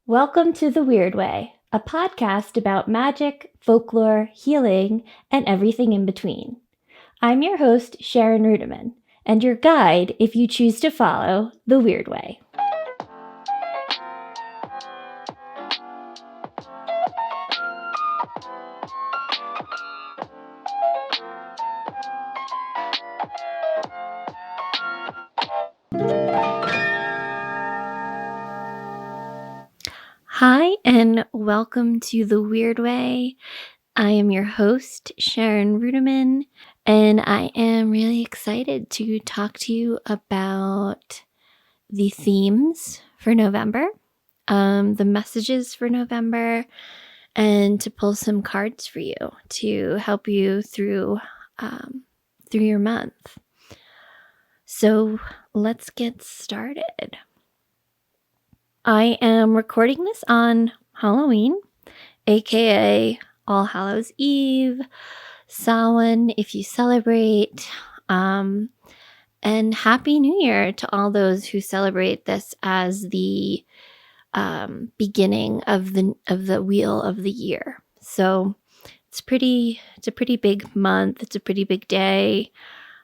Welcome to The Wyrd Way, a podcast about magic, folklore, healing, and everything in between. I'm your host, Sharon Ruderman, and your guide if you choose to follow The Wyrd Way. Hi, and welcome to The Wyrd Way. I am your host, Sharon Ruderman, and I am really excited to talk to you about the themes for November, the messages for November, and to pull some cards for you to help you through your month. So let's get started. I am recording this on Halloween, aka All Hallows Eve, Samhain if you celebrate, and Happy New Year to all those who celebrate this as the beginning of the wheel of the year. So it's a pretty big month. It's a pretty big day.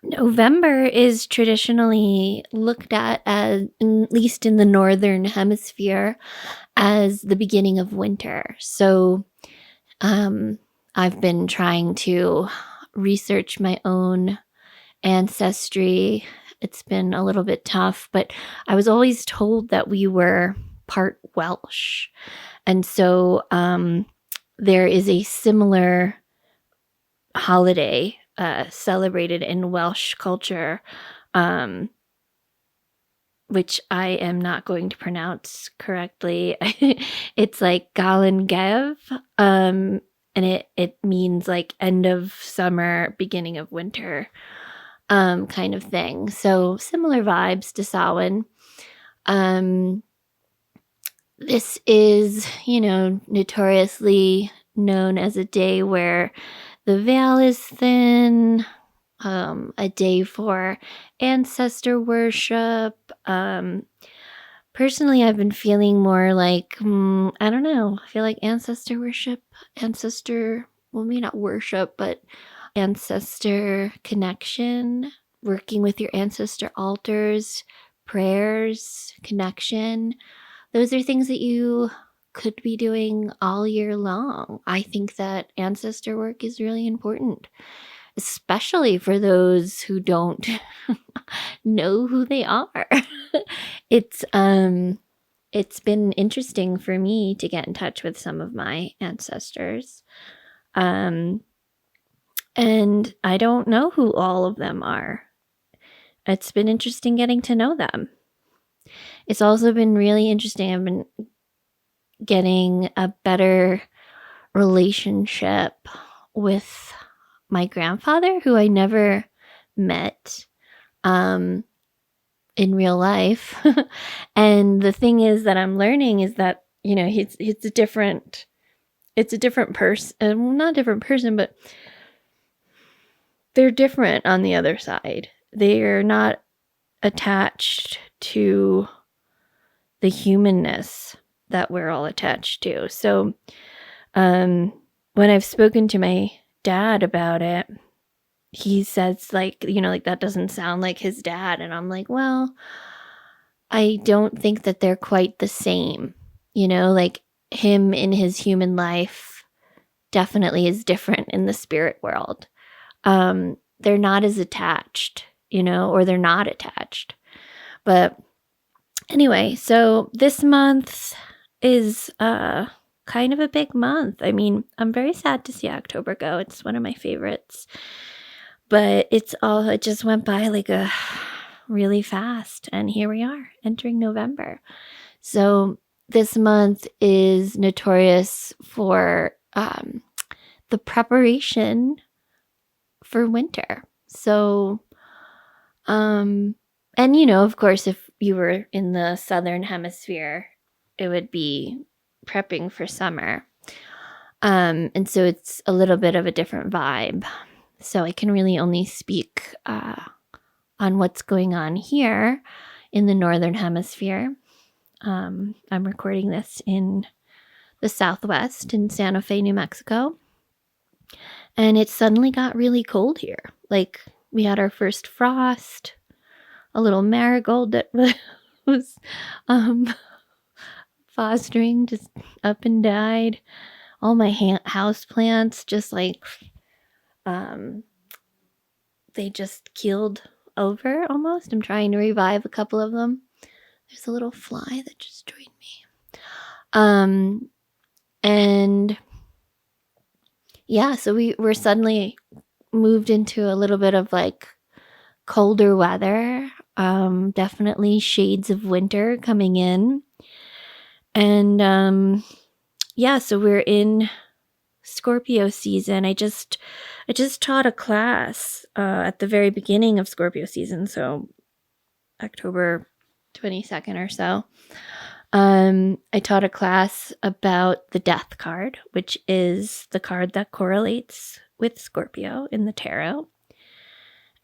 November is traditionally looked at least in the northern hemisphere, as the beginning of winter. So I've been trying to research my own ancestry. It's been a little bit tough, but I was always told that we were part Welsh. And so there is a similar holiday celebrated in Welsh culture, which I am not going to pronounce correctly. It's like Galan Gev, and it means like end of summer, beginning of winter, kind of thing. So similar vibes to Samhain. This is, notoriously known as a day where the veil is thin, a day for ancestor worship. Personally, I've been feeling more like, I don't know, I feel like ancestor worship, maybe not worship, but ancestor connection, working with your ancestor altars, prayers, connection. Those are things that you could be doing all year long. I think that ancestor work is really important, especially for those who don't know who they are. It's been interesting for me to get in touch with some of my ancestors. And I don't know who all of them are. It's been interesting getting to know them. It's also been really interesting. I've been getting a better relationship with my grandfather, who I never met in real life. And the thing is that I'm learning is that, it's a different person, not a different person, but they're different on the other side. They're not attached to the humanness that we're all attached to. So when I've spoken to my dad about it, he says like that doesn't sound like his dad. And I'm like, well, I don't think that they're quite the same. Like him in his human life definitely is different in the spirit world. They're not as attached, or they're not attached. But anyway, so this month is kind of a big month. I mean, I'm very sad to see October go. It's one of my favorites. But it just went by like really fast. And here we are entering November. So this month is notorious for the preparation for winter. So, and of course, if you were in the southern hemisphere, it would be prepping for summer. And so it's a little bit of a different vibe. So I can really only speak on what's going on here in the northern hemisphere. I'm recording this in the Southwest in Santa Fe, New Mexico. And it suddenly got really cold here. Like, we had our first frost, a little marigold that was fostering just up and died. All my house plants just like, they just keeled over almost. I'm trying to revive a couple of them. There's a little fly that just joined me. And yeah, so we're suddenly moved into a little bit of like colder weather. Definitely shades of winter coming in. And yeah, so we're in Scorpio season. I just taught a class at the very beginning of Scorpio season, so October 22nd or so. I taught a class about the Death card, which is the card that correlates with Scorpio in the tarot.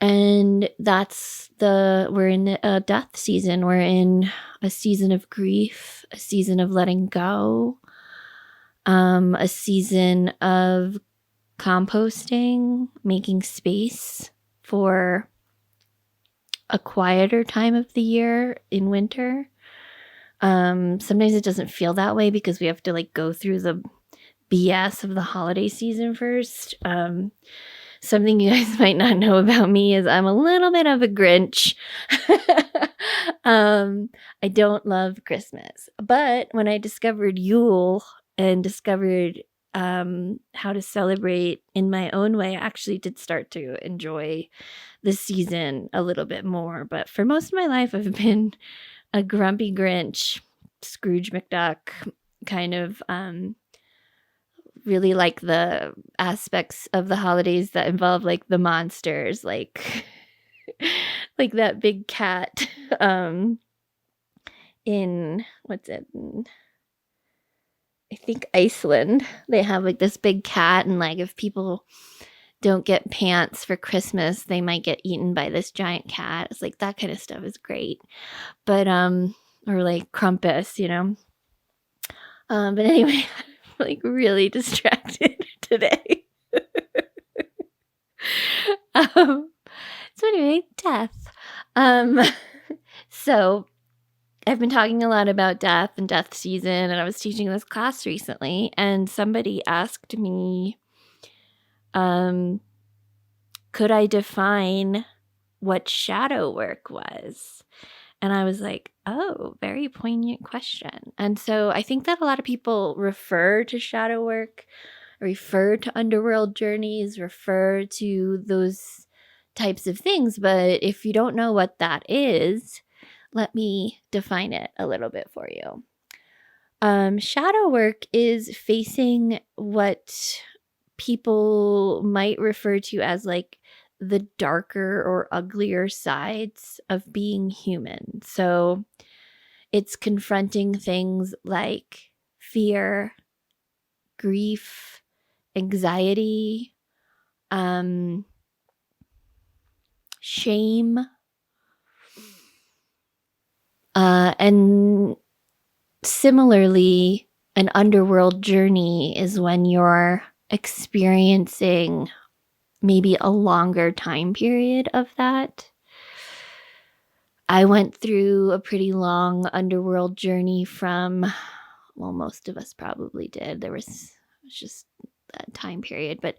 And we're in a death season. We're in a season of grief, a season of letting go, a season of composting, making space for a quieter time of the year in winter. Sometimes it doesn't feel that way because we have to like go through the BS of the holiday season first. Something you guys might not know about me is I'm a little bit of a Grinch. I don't love Christmas. But when I discovered Yule and discovered how to celebrate in my own way, I actually did start to enjoy the season a little bit more. But for most of my life, I've been a grumpy Grinch, Scrooge McDuck, kind of really like the aspects of the holidays that involve like the monsters, like like that big cat in what's it? I think Iceland. They have like this big cat, and like if people don't get pants for Christmas, they might get eaten by this giant cat. It's like that kind of stuff is great. But or like Krampus, you know. But anyway, I'm like really distracted today. So anyway, death. So I've been talking a lot about death and death season, and I was teaching this class recently, and somebody asked me, could I define what shadow work was? And I was like, oh, very poignant question. And so I think that a lot of people refer to shadow work, refer to Underworld Journeys, refer to those types of things. But if you don't know what that is, let me define it a little bit for you. Shadow work is facing what people might refer to as like the darker or uglier sides of being human. So it's confronting things like fear, grief, anxiety, shame, and similarly, an underworld journey is when you're experiencing maybe a longer time period of that. I went through a pretty long underworld journey from, well, most of us probably did. It was just that time period, but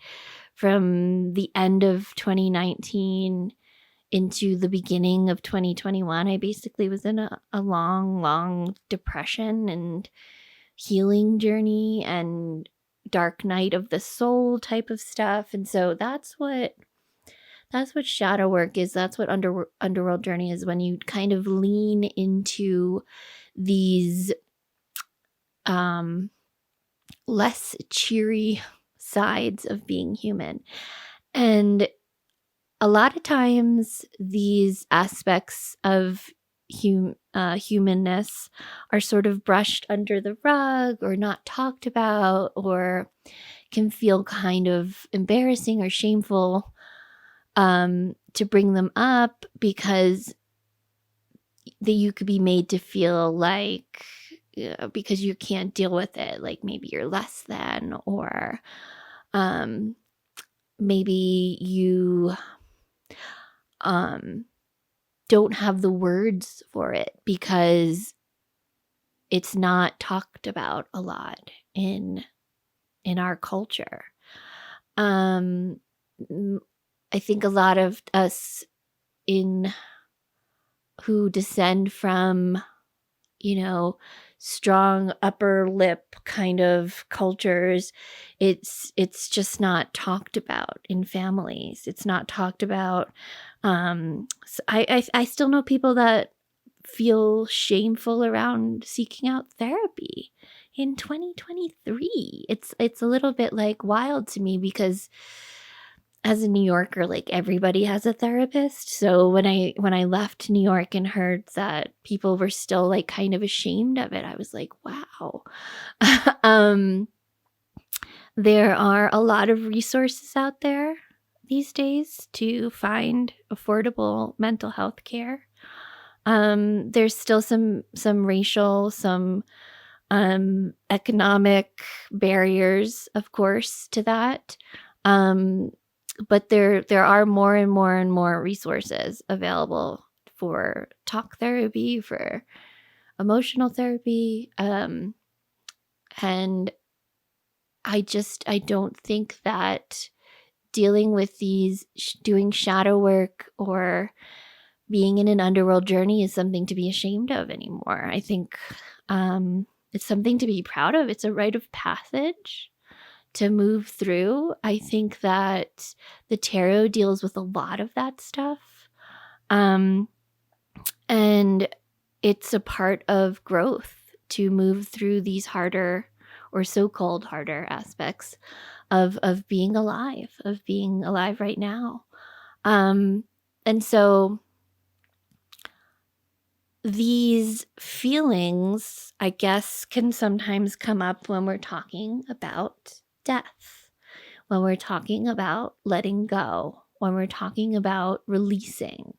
from the end of 2019 into the beginning of 2021, I basically was in a long depression and healing journey and dark night of the soul type of stuff. And so that's what shadow work is. That's what underworld journey is, when you kind of lean into these less cheery sides of being human. And a lot of times these aspects of humanness are sort of brushed under the rug or not talked about, or can feel kind of embarrassing or shameful to bring them up, because that you could be made to feel like, because you can't deal with it, like maybe you're less than, or maybe you don't have the words for it because it's not talked about a lot in our culture. I think a lot of us who descend from, strong upper lip kind of cultures, it's just not talked about in families. It's not talked about. So I still know people that feel shameful around seeking out therapy in 2023. It's a little bit like wild to me because as a New Yorker, like everybody has a therapist. So when I left New York and heard that people were still like kind of ashamed of it, I was like, wow. There are a lot of resources out there these days to find affordable mental health care. There's still some racial, some economic barriers, of course, to that. But there are more and more and more resources available for talk therapy, for emotional therapy. And I don't think that dealing with these, doing shadow work or being in an underworld journey is something to be ashamed of anymore. I think it's something to be proud of. It's a rite of passage to move through. I think that the tarot deals with a lot of that stuff. And it's a part of growth to move through these harder or so-called harder aspects of being alive right now. And so these feelings, I guess, can sometimes come up when we're talking about death, when we're talking about letting go, when we're talking about releasing.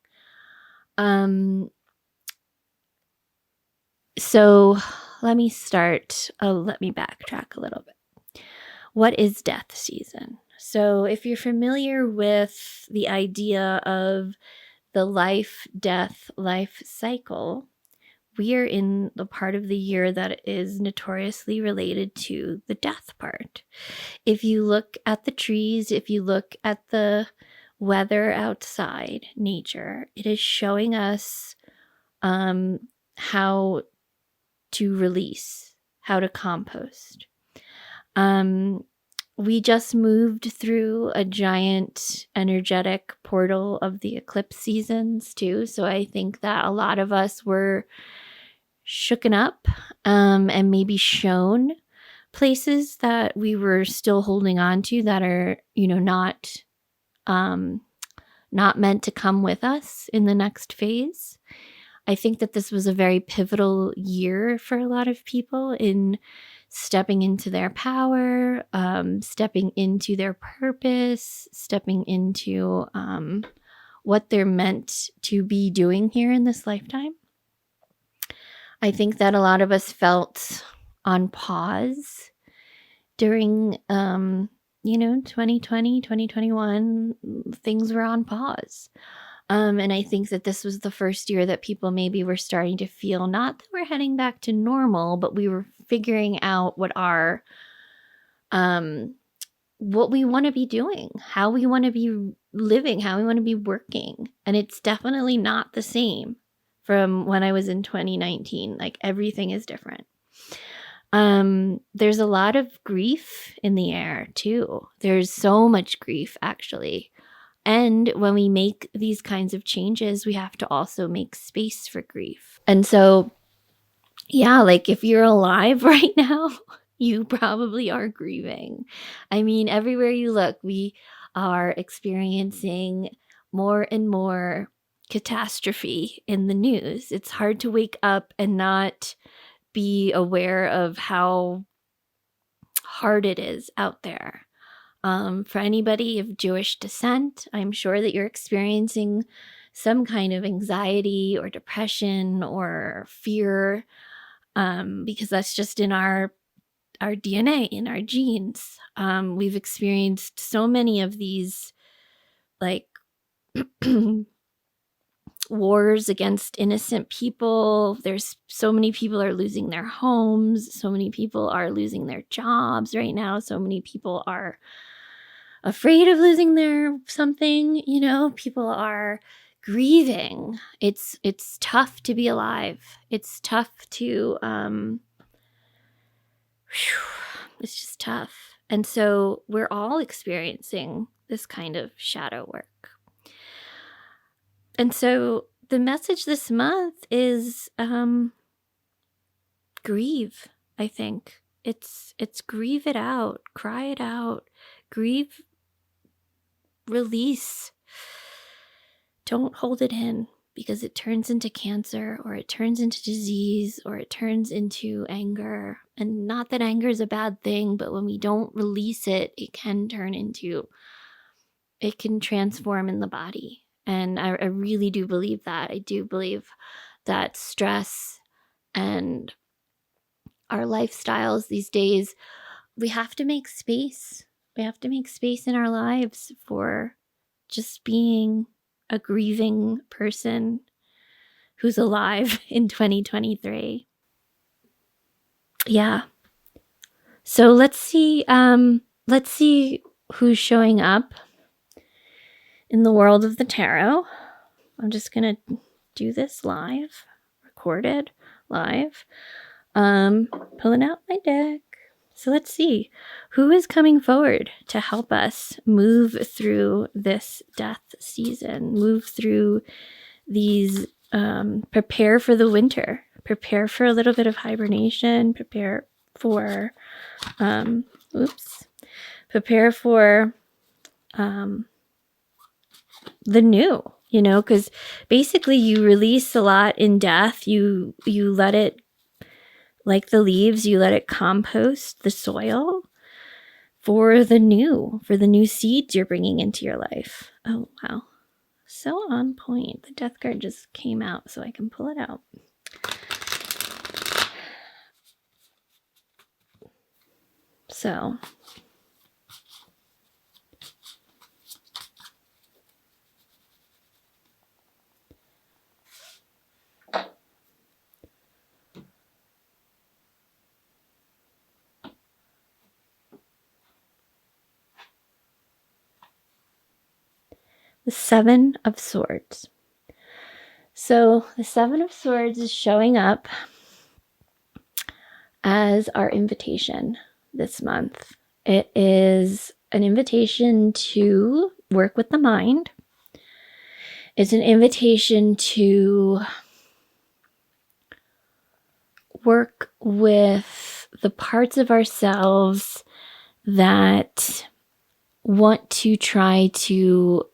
So let me backtrack a little bit. What is death season? So if you're familiar with the idea of the life-death life cycle, we are in the part of the year that is notoriously related to the death part. If you look at the trees, if you look at the weather outside, nature, it is showing us how to release, how to compost. We just moved through a giant energetic portal of the eclipse seasons too. So I think that a lot of us were shooken up and maybe shown places that we were still holding on to that are, not meant to come with us in the next phase. I think that this was a very pivotal year for a lot of people in stepping into their power, stepping into their purpose, stepping into what they're meant to be doing here in this lifetime. I think that a lot of us felt on pause during, 2020, 2021, things were on pause. And I think that this was the first year that people maybe were starting to feel not that we're heading back to normal, but we were figuring out what we want to be doing, how we want to be living, how we want to be working. And it's definitely not the same from when I was in 2019. Like everything is different. There's a lot of grief in the air too. There's so much grief actually. And when we make these kinds of changes, we have to also make space for grief. And so, yeah, like if you're alive right now, you probably are grieving. I mean, everywhere you look, we are experiencing more and more catastrophe in the news. It's hard to wake up and not be aware of how hard it is out there. For anybody of Jewish descent, I'm sure that you're experiencing some kind of anxiety or depression or fear, because that's just in our DNA, in our genes. We've experienced so many of these like wars against innocent people. There's so many people are losing their homes. So many people are losing their jobs right now. So many people are afraid of losing their something, people are grieving. It's tough to be alive. It's tough to, it's just tough. And so we're all experiencing this kind of shadow work. And so the message this month is grieve, I think. It's grieve it out, cry it out, grieve, release. Don't hold it in, because it turns into cancer, or it turns into disease, or it turns into anger. And not that anger is a bad thing, but when we don't release it, it can transform in the body. And I really do believe that. I do believe that stress and our lifestyles these days, we have to make space. We have to make space in our lives for just being a grieving person who's alive in 2023. Yeah. So let's see who's showing up in the world of the tarot. I'm just going to do this live, recorded live. Pulling out my deck. So let's see who is coming forward to help us move through this death season, move through these, prepare for the winter, prepare for a little bit of hibernation, prepare for, prepare for, the new, because basically you release a lot in death. You let it, like the leaves, you let it compost the soil for the new seeds you're bringing into your life. Oh, wow. So on point. The death card just came out so I can pull it out. So the Seven of Swords. So the Seven of Swords is showing up as our invitation this month. It is an invitation to work with the mind. It's an invitation to work with the parts of ourselves that want to try to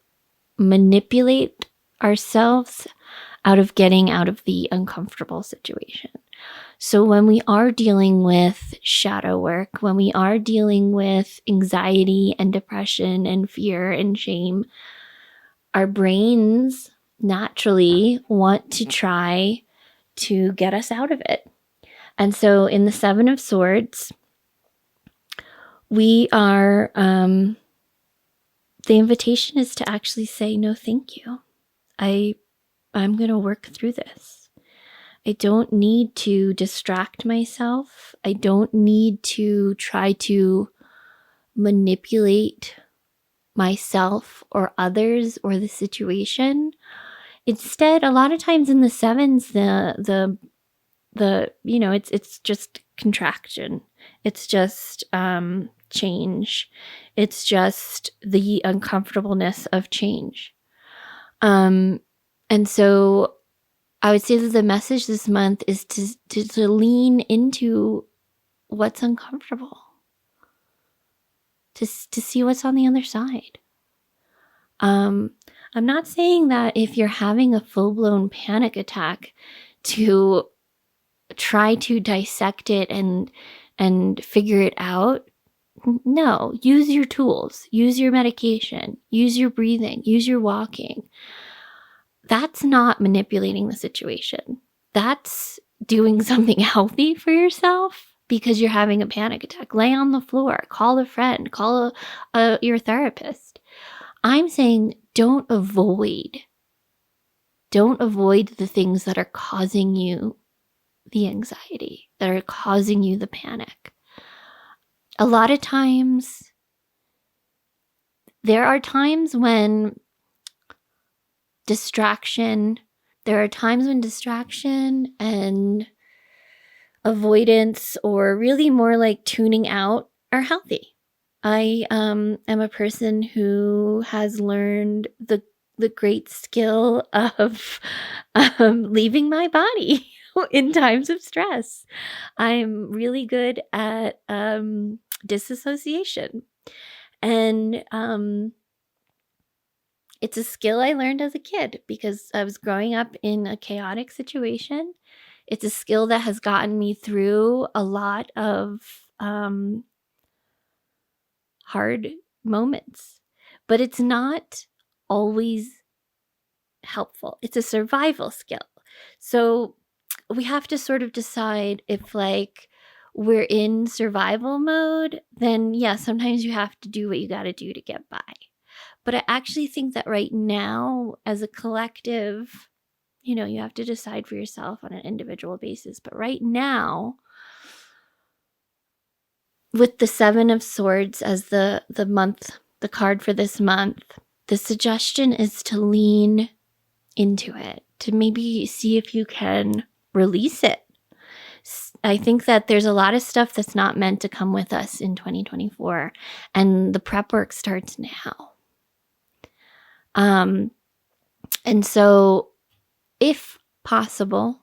manipulate ourselves out of getting out of the uncomfortable situation. So when we are dealing with shadow work, when we are dealing with anxiety and depression and fear and shame, our brains naturally want to try to get us out of it. And so in the Seven of Swords, we are, the invitation is to actually say, no, thank you. I'm going to work through this. I don't need to distract myself. I don't need to try to manipulate myself or others or the situation. Instead, a lot of times in the sevens, it's just contraction. It's just change. It's just the uncomfortableness of change. And so I would say that the message this month is to lean into what's uncomfortable, to see what's on the other side. I'm not saying that if you're having a full-blown panic attack to try to dissect it and figure it out. No, use your tools, use your medication, use your breathing, use your walking. that's not manipulating the situation. That's doing something healthy for yourself because you're having a panic attack. Lay on the floor, call a friend, call your therapist. I'm saying don't avoid the things that are causing you the anxiety, that are causing you the panic. A lot of times, there are times when distraction and avoidance, or really more like tuning out, are healthy. I am a person who has learned the great skill of leaving my body in times of stress. I'm really good at disassociation. And it's a skill I learned as a kid because I was growing up in a chaotic situation. It's a skill that has gotten me through a lot of hard moments, but it's not always helpful. It's a survival skill. So we have to sort of decide if, like, we're in survival mode, then yeah, sometimes you have to do what you got to do to get by. But I actually think that right now, as a collective, you have to decide for yourself on an individual basis. But right now, with the Seven of Swords as the card for this month, the suggestion is to lean into it, to maybe see if you can release it. I think that there's a lot of stuff that's not meant to come with us in 2024, and the prep work starts now. And so, if possible,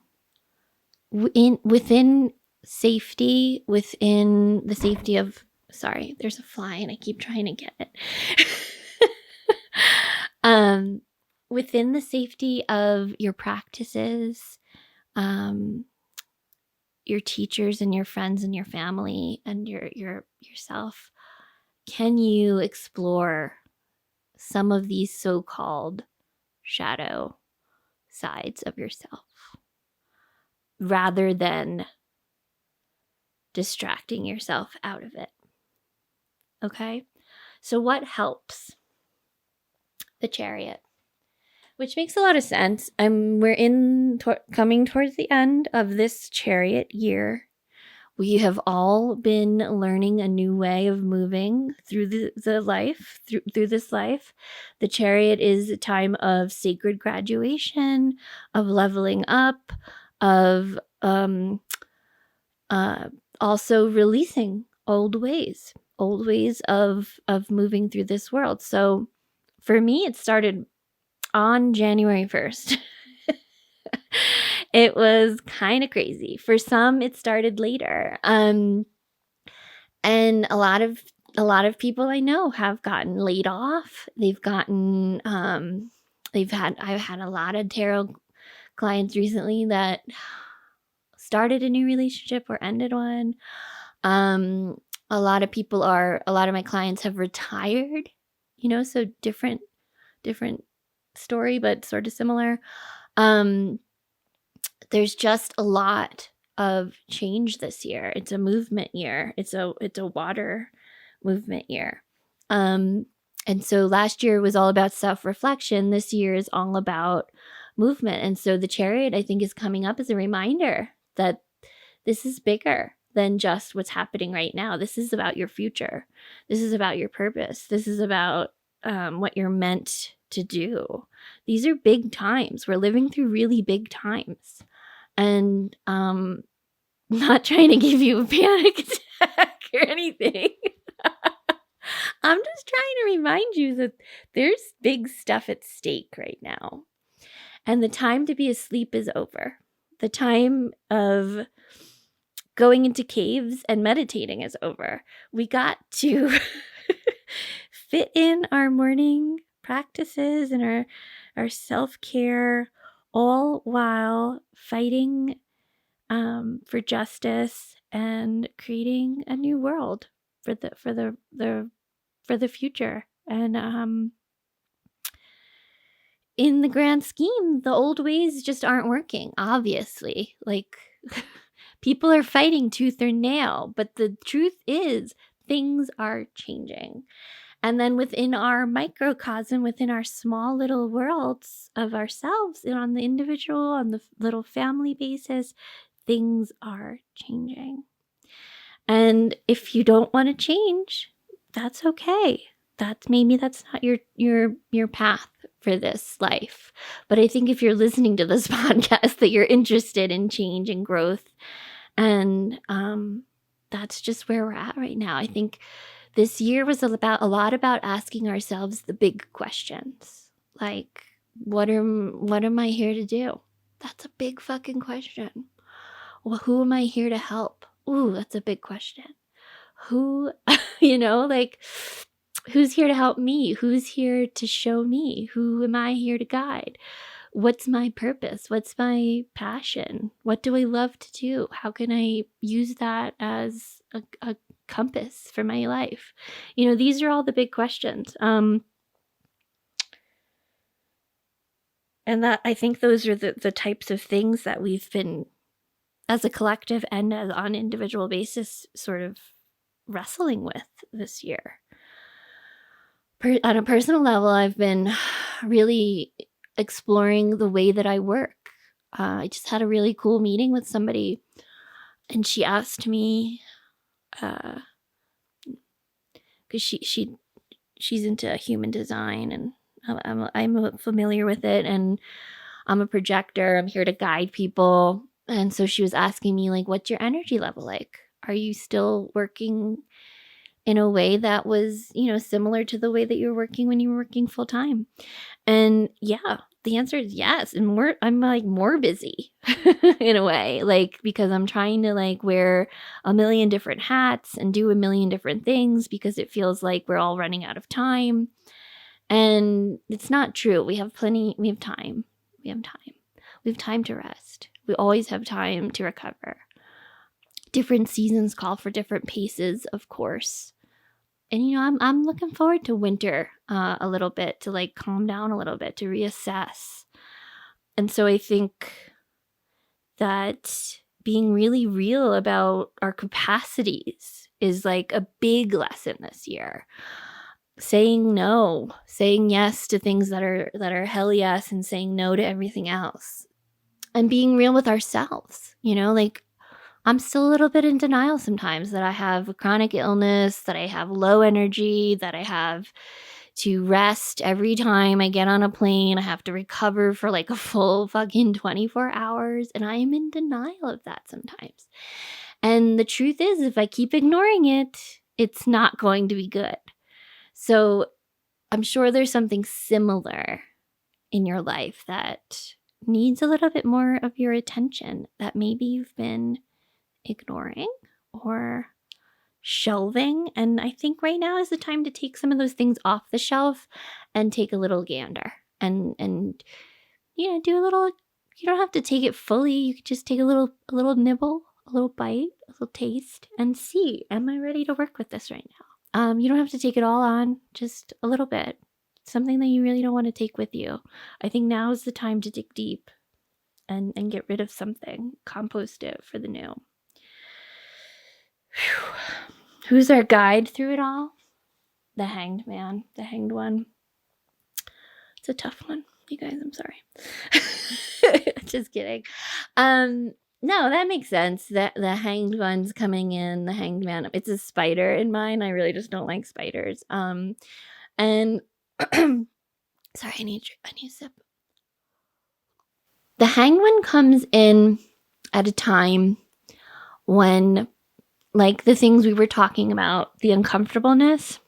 within safety, within the safety of, sorry, there's a fly and I keep trying to get it. Within the safety of your practices, your teachers and your friends and your family and yourself, can you explore some of these so-called shadow sides of yourself rather than distracting yourself out of it? Okay? So what helps? The Chariot, which makes a lot of sense. We're coming towards the end of this Chariot year. We have all been learning a new way of moving through the life, through this life. The Chariot is a time of sacred graduation, of leveling up, of also releasing old ways of moving through this world. So for me, it started on January 1st. It was kind of crazy. For some, it started later. And a lot of people I know have gotten laid off. I've had a lot of tarot clients recently that started a new relationship or ended one. A lot of my clients have retired, so different story, but sort of similar. There's just a lot of change this year. It's a movement year. It's a water movement year. And so last year was all about self-reflection. This year is all about movement. And so the Chariot, I think, is coming up as a reminder that this is bigger than just what's happening right now. This is about your future. This is about your purpose. This is about what you're meant to do. These are big times. We're living through really big times. And not trying to give you a panic attack or anything. I'm just trying to remind you that there's big stuff at stake right now. And the time to be asleep is over. The time of going into caves and meditating is over. We got to fit in our morning practices and our self-care, all while fighting for justice and creating a new world for the future. And in the grand scheme, the old ways just aren't working, obviously. Like, people are fighting tooth or nail, but the truth is things are changing. And then within our microcosm, within our small little worlds of ourselves, and on the individual, on the little family basis, things are changing. And if you don't want to change, that's okay. Maybe that's not your path for this life. But I think if you're listening to this podcast, that you're interested in change and growth, and that's just where we're at right now. I think this year was a lot about asking ourselves the big questions, like what am I here to do? That's a big fucking question. Well, who am I here to help? Ooh, that's a big question. Who, like, who's here to help me? Who's here to show me? Who am I here to guide? What's my purpose? What's my passion? What do I love to do? How can I use that as a compass for my life? These are all the big questions. And that, I think those are the types of things that we've been, as a collective and as on individual basis, sort of wrestling with this year. On a personal level, I've been really exploring the way that I work. I just had a really cool meeting with somebody, and she asked me, because she's into human design, and I'm familiar with it, and I'm a projector. I'm here to guide people. And so she was asking me, like, what's your energy level like? Are you still working in a way that was, similar to the way that you were working when you were working full time? And yeah, the answer is yes. And I'm like more busy in a way, like, because I'm trying to like wear a million different hats and do a million different things, because it feels like we're all running out of time. And it's not true. We have time. We have time. We have time to rest. We always have time to recover. Different seasons call for different paces, of course. And, I'm looking forward to winter a little bit, to like calm down a little bit, to reassess. And so I think that being really real about our capacities is like a big lesson this year. Saying no, saying yes to things that are hell yes, and saying no to everything else. And being real with ourselves, like, I'm still a little bit in denial sometimes that I have a chronic illness, that I have low energy, that I have to rest every time I get on a plane. I have to recover for like a full fucking 24 hours. And I am in denial of that sometimes. And the truth is, if I keep ignoring it, it's not going to be good. So I'm sure there's something similar in your life that needs a little bit more of your attention, that maybe you've been ignoring or shelving. And I think right now is the time to take some of those things off the shelf and take a little gander and do a little. You don't have to take it fully. You could just take a little nibble, a little bite, a little taste, and see, am I ready to work with this right now? You don't have to take it all on, just a little bit. Something that you really don't want to take with you. I think now is the time to dig deep and get rid of something, compost it for the new. Whew. Who's our guide through it all? The hanged man, the hanged one. It's a tough one, you guys. I'm sorry. Just kidding. No, that makes sense. That the hanged one's coming in. The hanged man. It's a spider in mine. I really just don't like spiders. And sorry, I need a sip. The hanged one comes in at a time when, like the things we were talking about, the uncomfortableness,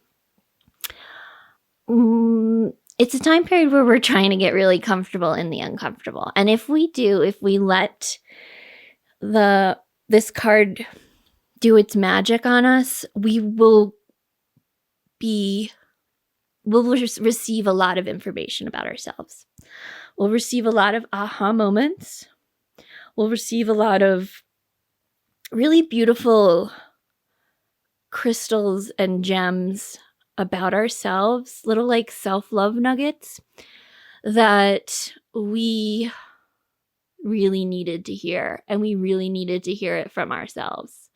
it's a time period where we're trying to get really comfortable in the uncomfortable. And if we let this card do its magic on us, we'll receive a lot of information about ourselves. We'll receive a lot of aha moments. We'll receive a lot of really beautiful crystals and gems about ourselves, little like self-love nuggets that we really needed to hear, and we really needed to hear it from ourselves.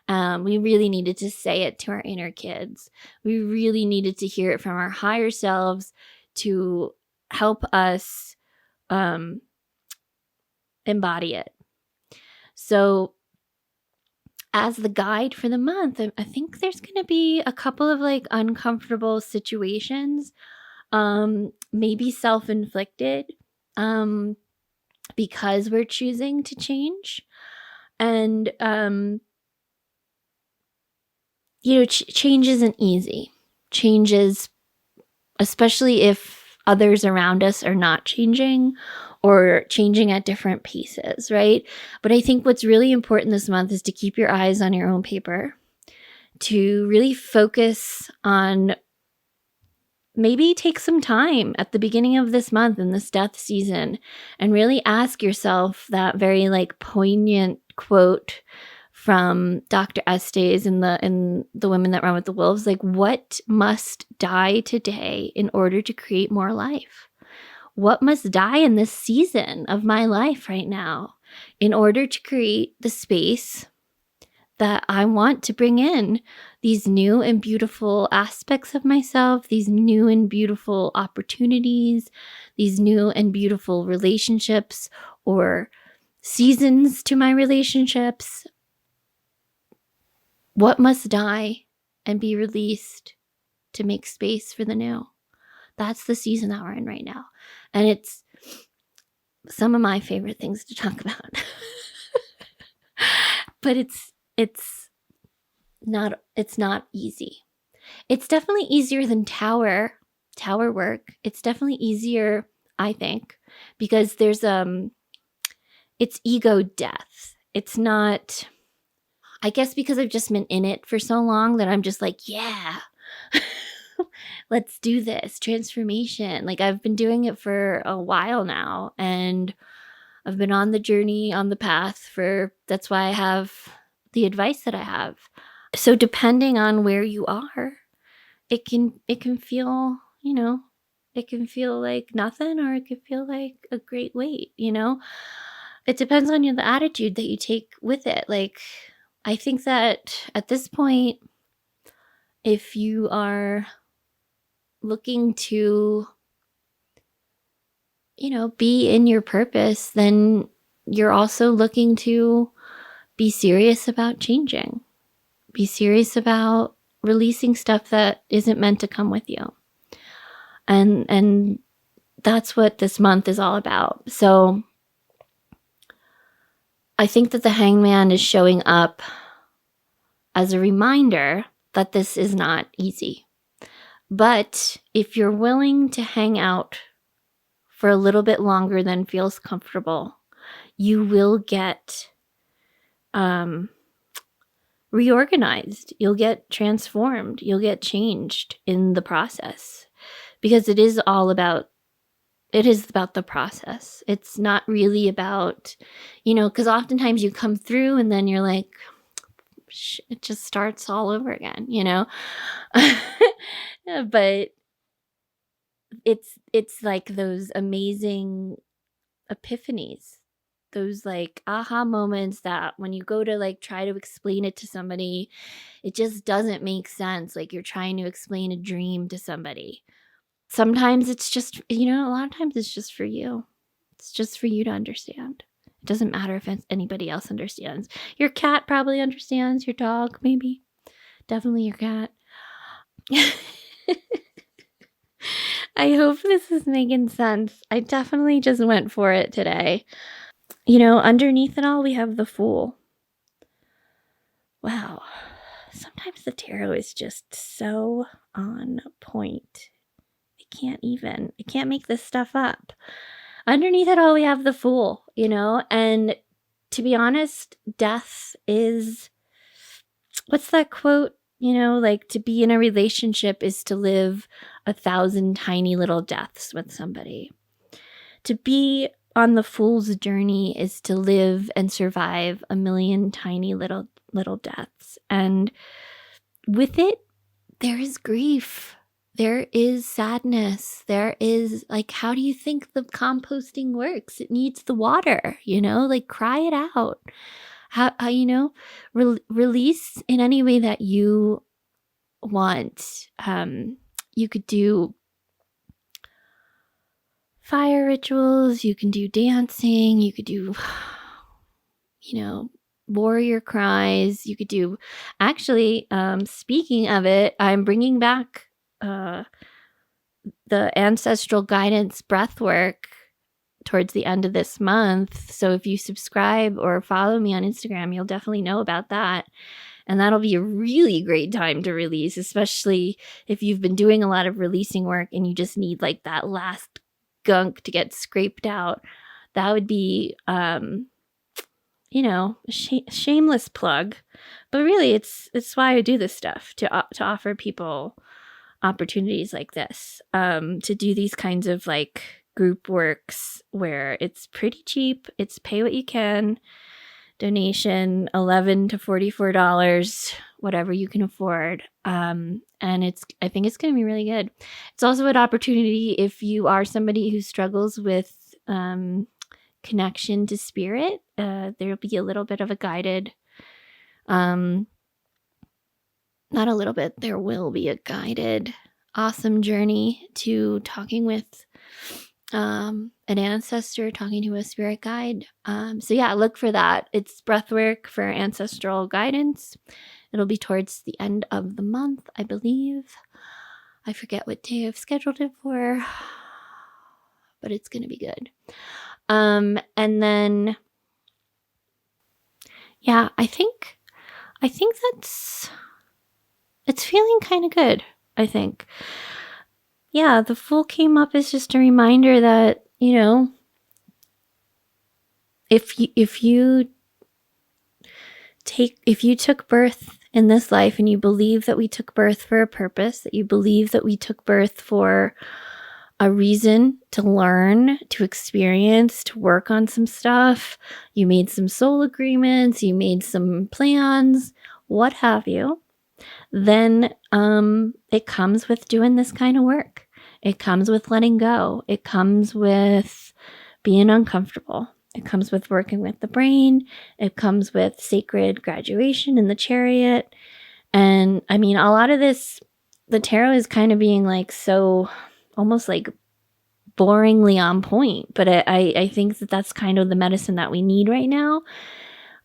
We really needed to say it to our inner kids. We really needed to hear it from our higher selves to help us embody it. So as the guide for the month, I think there's going to be a couple of like uncomfortable situations, maybe self-inflicted, because we're choosing to change. And, change isn't easy. Change is, especially if others around us are not changing or changing at different paces, right? But I think what's really important this month is to keep your eyes on your own paper, to really focus on, maybe take some time at the beginning of this month in this death season and really ask yourself that very like poignant quote from Dr. Estes in the Women That Run with the Wolves, like, what must die today in order to create more life? What must die in this season of my life right now in order to create the space that I want to bring in these new and beautiful aspects of myself, these new and beautiful opportunities, these new and beautiful relationships or seasons to my relationships? What must die and be released to make space for the new? That's the season that we're in right now. And it's some of my favorite things to talk about. But it's not easy. It's definitely easier than tower work. It's definitely easier, I think, because there's it's ego death. It's not, I guess because I've just been in it for so long that I'm just like, yeah, let's do this transformation. Like, I've been doing it for a while now, and I've been on the journey, on the path that's why I have the advice that I have. So depending on where you are, it can feel, it can feel like nothing, or it can feel like a great weight, It depends on the attitude that you take with it. Like, I think that at this point, if you are looking to, be in your purpose, then you're also looking to be serious about changing. Be serious about releasing stuff that isn't meant to come with you. And that's what this month is all about. So I think that the Hangman is showing up as a reminder that this is not easy. But if you're willing to hang out for a little bit longer than feels comfortable, you will get reorganized. You'll get transformed. You'll get changed in the process, because it is about the process. It's not really about, because oftentimes you come through and then you're like, it just starts all over again, But it's like those amazing epiphanies, those like aha moments that when you go to like try to explain it to somebody, it just doesn't make sense. Like you're trying to explain a dream to somebody. Sometimes it's just, a lot of times it's just for you. It's just for you to understand. It doesn't matter if anybody else understands. Your cat probably understands, your dog maybe. Definitely your cat. I hope this is making sense. I definitely just went for it today. Underneath it all, we have the Fool. Wow. Sometimes the tarot is just so on point. I can't make this stuff up. Underneath it all, we have the Fool, and to be honest, death is, what's that quote? Like, to be in a relationship is to live 1,000 tiny little deaths with somebody. To be on the Fool's journey is to live and survive 1,000,000 tiny little deaths. And with it, there is grief. there is sadness. There is, like, how do you think the composting works? It needs the water, like, cry it out. How release in any way that you want. You could do fire rituals, you can do dancing, you could do, warrior cries, you could do, actually, speaking of it, I'm bringing back the ancestral guidance breath work towards the end of this month. So if you subscribe or follow me on Instagram, you'll definitely know about that. And that'll be a really great time to release, especially if you've been doing a lot of releasing work and you just need like that last gunk to get scraped out. That would be, shameless plug. But really, it's why I do this stuff, to offer people opportunities like this, to do these kinds of like group works where it's pretty cheap. It's pay what you can. Donation $11 to $44, whatever you can afford. And I think it's going to be really good. It's also an opportunity if you are somebody who struggles with connection to spirit. There'll be a little bit of a guided, not a little bit, there will be a guided awesome journey to talking with an ancestor, talking to a spirit guide. So yeah, look for that. It's breathwork for ancestral guidance. It'll be towards the end of the month, I believe. I forget what day I've scheduled it for, but it's going to be good. And then, yeah, I think it's feeling kind of good, I think. Yeah, the Fool came up as just a reminder that, if you took birth in this life and you believe that we took birth for a purpose, that you believe that we took birth for a reason to learn, to experience, to work on some stuff, you made some soul agreements, you made some plans, what have you, then it comes with doing this kind of work. It comes with letting go. It comes with being uncomfortable. It comes with working with the brain. It comes with sacred graduation in the chariot. And I mean, a lot of this, the tarot is kind of being like so almost like boringly on point. But I think that that's kind of the medicine that we need right now.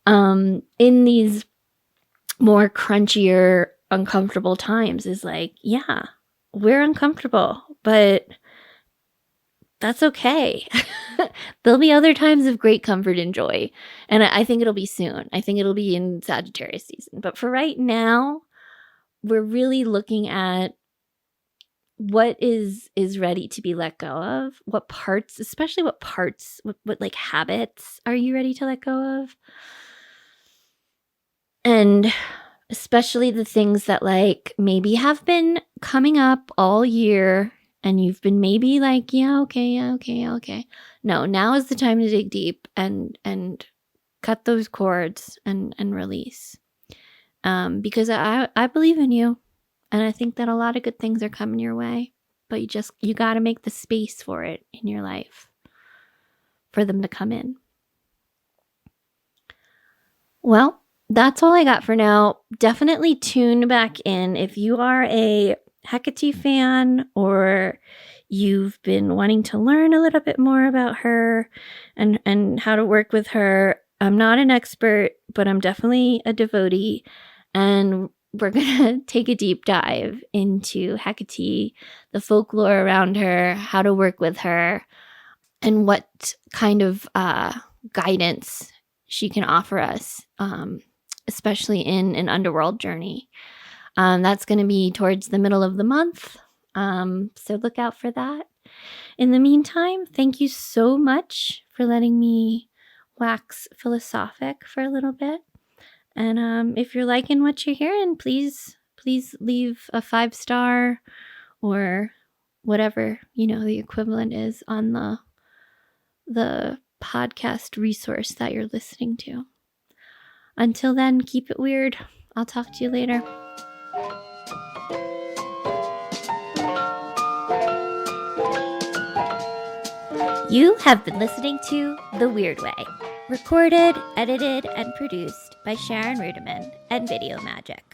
In these more crunchier, uncomfortable times is like, yeah, we're uncomfortable, but that's okay. There'll be other times of great comfort and joy. And I think it'll be soon. I think it'll be in Sagittarius season. But for right now, we're really looking at what is ready to be let go of. What parts, especially what like habits are you ready to let go of? And especially the things that like maybe have been coming up all year and you've been maybe like, yeah, okay. No, now is the time to dig deep and cut those cords and release. Because I believe in you, and I think that a lot of good things are coming your way, but you got to make the space for it in your life for them to come in. Well, that's all I got for now. Definitely tune back in if you are a Hecate fan or you've been wanting to learn a little bit more about her and how to work with her. I'm not an expert, but I'm definitely a devotee, and we're going to take a deep dive into Hecate, the folklore around her, how to work with her, and what kind of guidance she can offer us, especially in an underworld journey. That's going to be towards the middle of the month. So look out for that. In the meantime, thank you so much for letting me wax philosophic for a little bit. And if you're liking what you're hearing, please leave a 5-star or whatever, the equivalent is on the podcast resource that you're listening to. Until then, keep it weird. I'll talk to you later. You have been listening to The Wyrd Way, recorded, edited, and produced by Sharon Rudiman and Video Magic.